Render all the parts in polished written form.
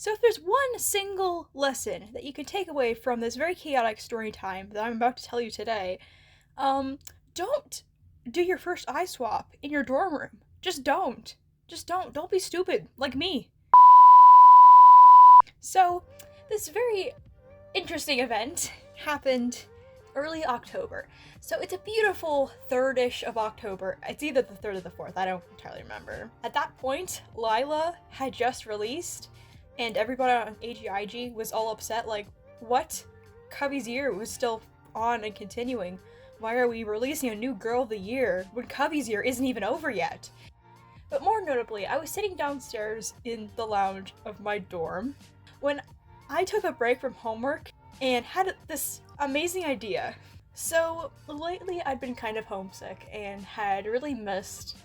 So if there's one single lesson that you can take away from this very chaotic story time that I'm about to tell you today, um, don't do your first eye swap in your dorm room. Just don't. Just don't. Don't be stupid like me. So, this very interesting event happened early October. So it's a beautiful 3rd-ish of October. It's either the 3rd or the 4th, I don't entirely remember. At that point, Lila had just released, and everybody on AGIG was all upset, like, what? Cubby's Year was still on and continuing. Why are we releasing a new Girl of the Year when Cubby's Year isn't even over yet? But more notably, I was sitting downstairs in the lounge of my dorm when I took a break from homework and had this amazing idea. So lately I'd been kind of homesick and had really missed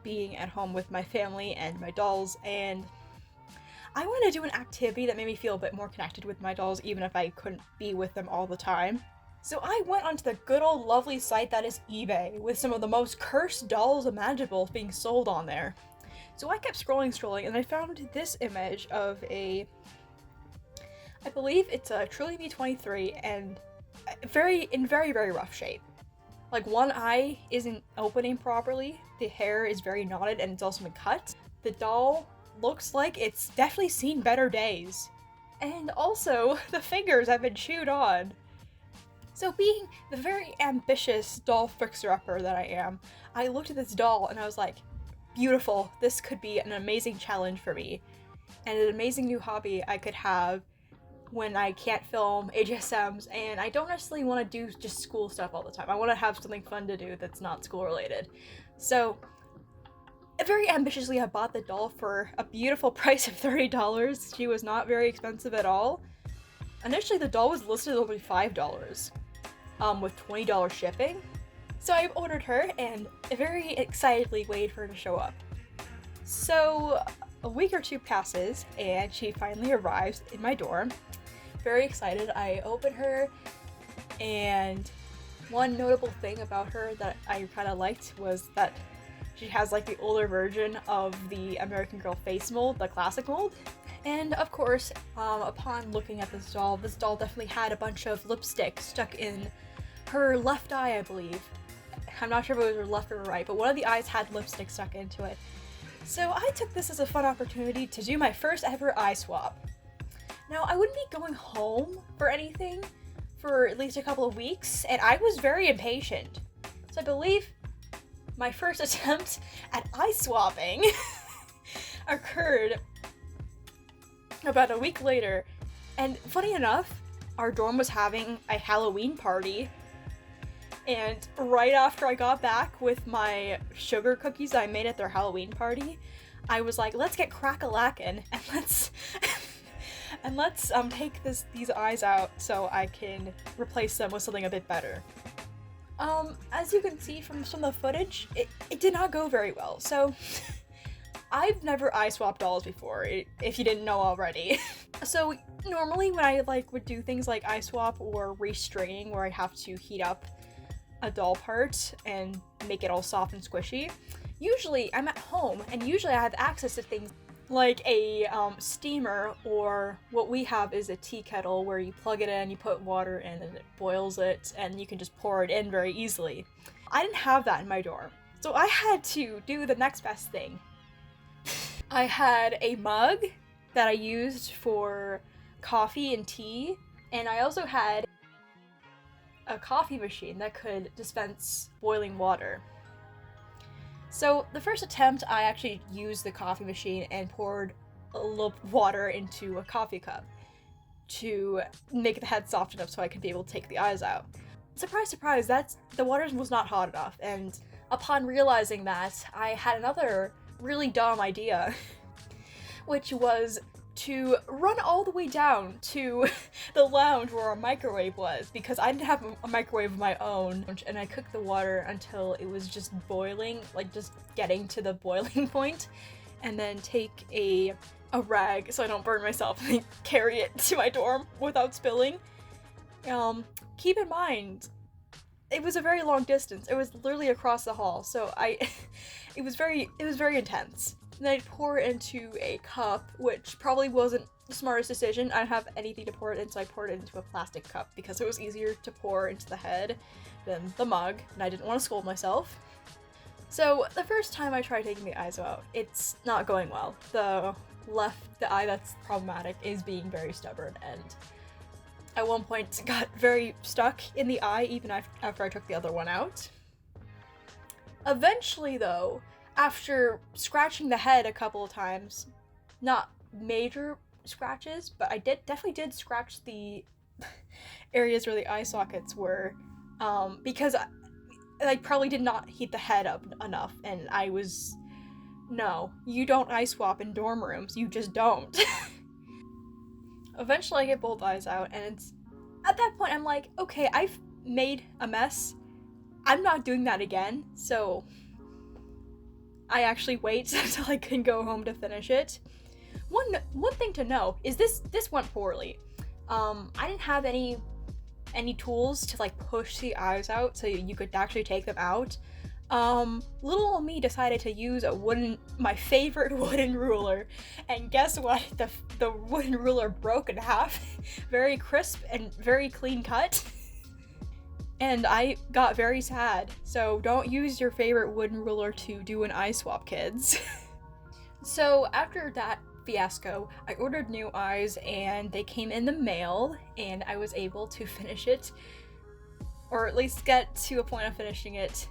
being at home with my family and my dolls, and I wanted to do an activity that made me feel a bit more connected with my dolls even if I couldn't be with them all the time. So I went onto the good old lovely site that is eBay, with some of the most cursed dolls imaginable being sold on there. So I kept scrolling, and I found this image of I believe it's a Truly Me 23, and in very, very rough shape. Like, one eye isn't opening properly, the hair is very knotted, and it's also been cut. The doll looks like it's definitely seen better days. And also, the fingers have been chewed on. So being the very ambitious doll fixer-upper that I am, I looked at this doll and I was like, beautiful, this could be an amazing challenge for me, and an amazing new hobby I could have when I can't film HSMs and I don't necessarily want to do just school stuff all the time. I want to have something fun to do that's not school related. So very ambitiously I bought the doll for a beautiful price of $30. She was not very expensive at all. Initially the doll was listed at only $5, with $20 shipping. So I ordered her and very excitedly waited for her to show up. So a week or two passes and she finally arrives in my dorm. Very excited, I open her, and one notable thing about her that I kind of liked was that she has like the older version of the American Girl face mold, the classic mold. And of course, upon looking at this doll definitely had a bunch of lipstick stuck in her left eye, I believe. I'm not sure if it was her left or right, but one of the eyes had lipstick stuck into it. So I took this as a fun opportunity to do my first ever eye swap. Now, I wouldn't be going home for anything for at least a couple of weeks, and I was very impatient. So I believe my first attempt at eye swapping occurred about a week later, and funny enough, our dorm was having a Halloween party, and right after I got back with my sugar cookies I made at their Halloween party, I was like, let's get crack-a-lackin' and let's take these eyes out so I can replace them with something a bit better. As you can see from some of the footage, it did not go very well. So I've never eye swapped dolls before, if you didn't know already. So normally when I would do things like eye swap or restraining, where I'd have to heat up a doll part and make it all soft and squishy, usually I'm at home and usually I have access to things like a steamer, or what we have is a tea kettle where you plug it in, you put water in, and it boils it, and you can just pour it in very easily. I didn't have that in my dorm, so I had to do the next best thing. I had a mug that I used for coffee and tea, and I also had a coffee machine that could dispense boiling water. So the first attempt, I actually used the coffee machine and poured a little water into a coffee cup to make the head soft enough so I could be able to take the eyes out. Surprise, surprise, the water was not hot enough, and upon realizing that, I had another really dumb idea, which was to run all the way down to the lounge where our microwave was, because I didn't have a microwave of my own, and I cooked the water until it was just boiling, like just getting to the boiling point, and then take a rag so I don't burn myself and carry it to my dorm without spilling. Keep in mind, it was a very long distance. It was literally across the hall, so it was very intense. and then I'd pour it into a cup, which probably wasn't the smartest decision. I didn't have anything to pour it in, so I poured it into a plastic cup because it was easier to pour into the head than the mug, and I didn't want to scold myself. So the first time I tried taking the eyes out, it's not going well. The eye that's problematic is being very stubborn, and at one point got very stuck in the eye even after I took the other one out. Eventually though, after scratching the head a couple of times, not major scratches, but I definitely did scratch the areas where the eye sockets were, because I probably did not heat the head up enough, and no, you don't eye swap in dorm rooms, you just don't. Eventually I get both eyes out, and at that point I'm like, okay, I've made a mess, I'm not doing that again, so I actually wait until I can go home to finish it. One thing to know is this went poorly. I didn't have any tools to like push the eyes out so you could actually take them out. Little old me decided to use my favorite wooden ruler, and guess what? The wooden ruler broke in half. Very crisp and very clean cut. And I got very sad, so don't use your favorite wooden ruler to do an eye swap, kids. So after that fiasco, I ordered new eyes and they came in the mail, and I was able to finish it, or at least get to a point of finishing it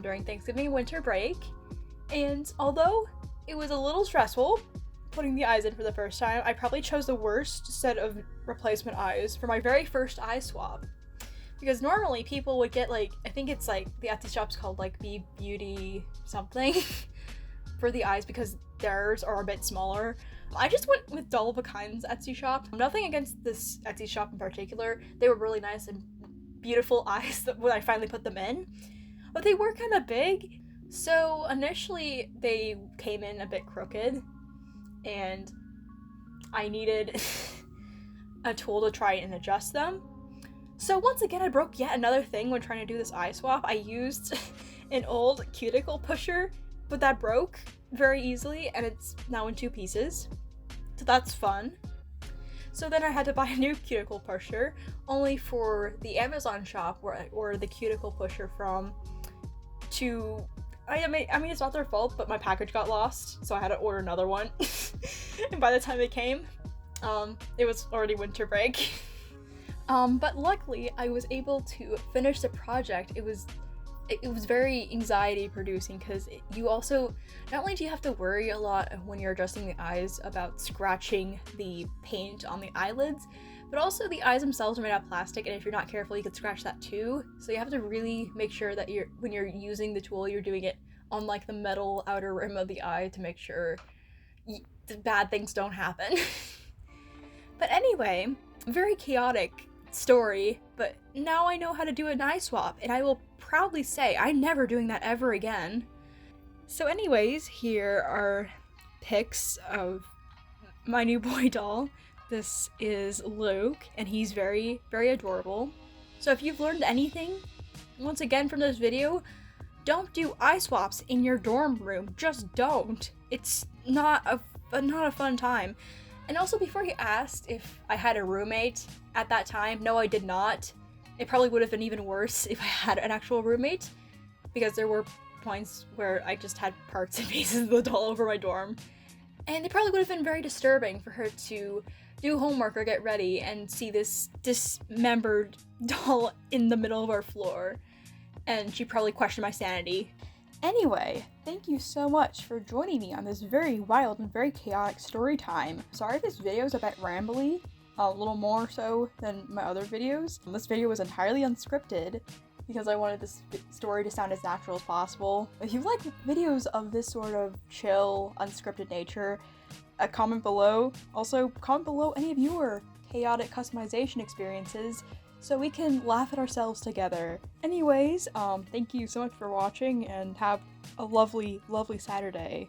during Thanksgiving and winter break. And although it was a little stressful putting the eyes in for the first time, I probably chose the worst set of replacement eyes for my very first eye swap. Because normally people would get like, I think it's like the Etsy shop's called like Be Beauty something for the eyes because theirs are a bit smaller. I just went with Doll of a Kind's Etsy shop. Nothing against this Etsy shop in particular. They were really nice and beautiful eyes when I finally put them in. But they were kind of big. So initially they came in a bit crooked and I needed a tool to try and adjust them. So once again, I broke yet another thing when trying to do this eye swap. I used an old cuticle pusher, but that broke very easily and it's now in 2 pieces. So that's fun. So then I had to buy a new cuticle pusher, only for the Amazon shop where I ordered the cuticle pusher from I mean, it's not their fault, but my package got lost, so I had to order another one. And by the time it came, it was already winter break. But luckily, I was able to finish the project. It was very anxiety producing because you also, not only do you have to worry a lot when you're adjusting the eyes about scratching the paint on the eyelids, but also the eyes themselves are made out of plastic, and if you're not careful, you could scratch that too. So you have to really make sure that when you're using the tool, you're doing it on like the metal outer rim of the eye to make sure bad things don't happen. But anyway, very chaotic story, but now I know how to do an eye swap, and I will proudly say I'm never doing that ever again. So anyways, here are pics of my new boy doll. This is Luke, and he's very, very adorable. So if you've learned anything, once again from this video, don't do eye swaps in your dorm room. Just don't. It's not a fun time. And also, before you asked if I had a roommate at that time, no, I did not. It probably would have been even worse if I had an actual roommate, because there were points where I just had parts and pieces of the doll over my dorm. And it probably would have been very disturbing for her to do homework or get ready and see this dismembered doll in the middle of our floor. And she probably questioned my sanity. Anyway, thank you so much for joining me on this very wild and very chaotic story time. Sorry if this video is a bit rambly, a little more so than my other videos. This video was entirely unscripted because I wanted this story to sound as natural as possible. If you like videos of this sort of chill, unscripted nature, comment below. Also, comment below any of your chaotic customization experiences so we can laugh at ourselves together. Anyways, thank you so much for watching and have a lovely, lovely Saturday.